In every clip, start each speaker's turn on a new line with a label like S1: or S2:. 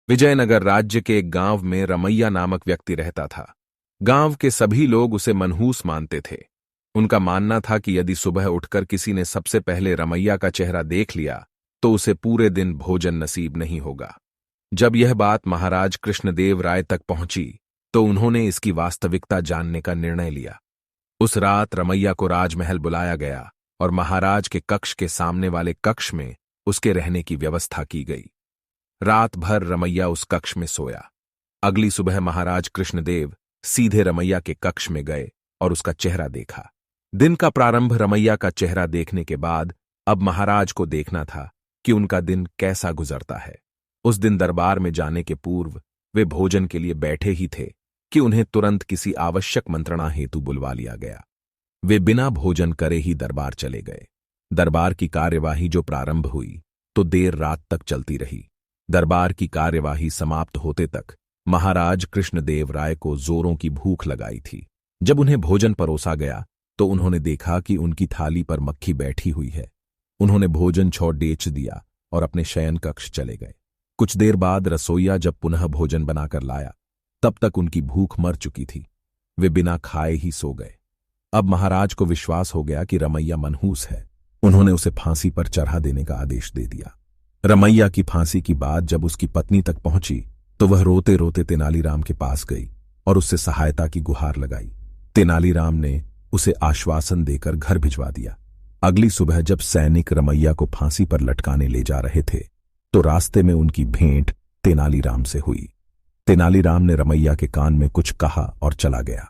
S1: विजयनगर राज्य के एक गांव में रमैया नामक व्यक्ति रहता था। गांव के सभी लोग उसे मनहूस मानते थे। उनका मानना था कि यदि सुबह उठकर किसी ने सबसे पहले रमैया का चेहरा देख लिया तो उसे पूरे दिन भोजन नसीब नहीं होगा। जब यह बात महाराज कृष्णदेव राय तक पहुंची तो उन्होंने इसकी वास्तविकता जानने का निर्णय लिया। उस रात रमैया को राजमहल बुलाया गया और महाराज के कक्ष के सामने वाले कक्ष में उसके रहने की व्यवस्था की गई। रात भर रमैया उस कक्ष में सोया। अगली सुबह महाराज कृष्णदेव सीधे रमैया के कक्ष में गए और उसका चेहरा देखा। दिन का प्रारंभ रमैया का चेहरा देखने के बाद अब महाराज को देखना था कि उनका दिन कैसा गुजरता है। उस दिन दरबार में जाने के पूर्व वे भोजन के लिए बैठे ही थे कि उन्हें तुरंत किसी आवश्यक मंत्रणा हेतु बुलवा लिया गया। वे बिना भोजन करे ही दरबार चले गए। दरबार की कार्यवाही जो प्रारंभ हुई तो देर रात तक चलती रही। दरबार की कार्यवाही समाप्त होते तक महाराज कृष्णदेव राय को जोरों की भूख लगाई थी। जब उन्हें भोजन परोसा गया तो उन्होंने देखा कि उनकी थाली पर मक्खी बैठी हुई है। उन्होंने भोजन छोड़ डेच दिया और अपने शयन कक्ष चले गए। कुछ देर बाद रसोइया जब पुनः भोजन बनाकर लाया तब तक उनकी भूख मर चुकी थी। वे बिना खाए ही सो गए। अब महाराज को विश्वास हो गया कि रमैया मनहूस है। उन्होंने उसे फांसी पर चढ़ा देने का आदेश दे दिया। रमैया की फांसी की बात जब उसकी पत्नी तक पहुंची तो वह रोते रोते तेनालीराम के पास गई और उससे सहायता की गुहार लगाई। तेनालीराम ने उसे आश्वासन देकर घर भिजवा दिया। अगली सुबह जब सैनिक रमैया को फांसी पर लटकाने ले जा रहे थे तो रास्ते में उनकी भेंट तेनालीराम से हुई। तेनालीराम ने रमैया के कान में कुछ कहा और चला गया।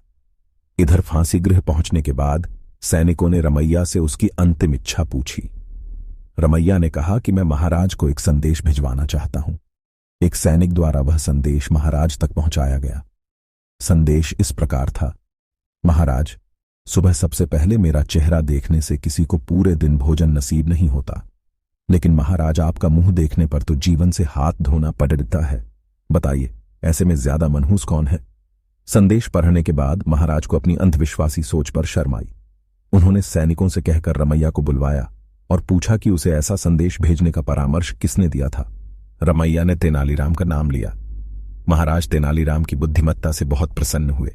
S1: इधर फांसी गृह पहुंचने के बाद सैनिकों ने रमैया से उसकी अंतिम इच्छा पूछी। रमैया ने कहा कि मैं महाराज को एक संदेश भिजवाना चाहता हूं। एक सैनिक द्वारा वह संदेश महाराज तक पहुंचाया गया। संदेश इस प्रकार था, महाराज, सुबह सबसे पहले मेरा चेहरा देखने से किसी को पूरे दिन भोजन नसीब नहीं होता, लेकिन महाराज आपका मुंह देखने पर तो जीवन से हाथ धोना पड़ता है। बताइए, ऐसे में ज्यादा मनहूस कौन है? संदेश पढ़ने के बाद महाराज को अपनी अंधविश्वासी सोच पर शर्म आई। उन्होंने सैनिकों से कहकर रमैया को बुलवाया और पूछा कि उसे ऐसा संदेश भेजने का परामर्श किसने दिया था। रमैया ने तेनालीराम का नाम लिया। महाराज तेनालीराम की बुद्धिमत्ता से बहुत प्रसन्न हुए।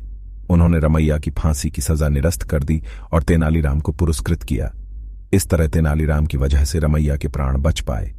S1: उन्होंने रमैया की फांसी की सजा निरस्त कर दी और तेनालीराम को पुरस्कृत किया। इस तरह तेनालीराम की वजह से रमैया के प्राण बच पाए।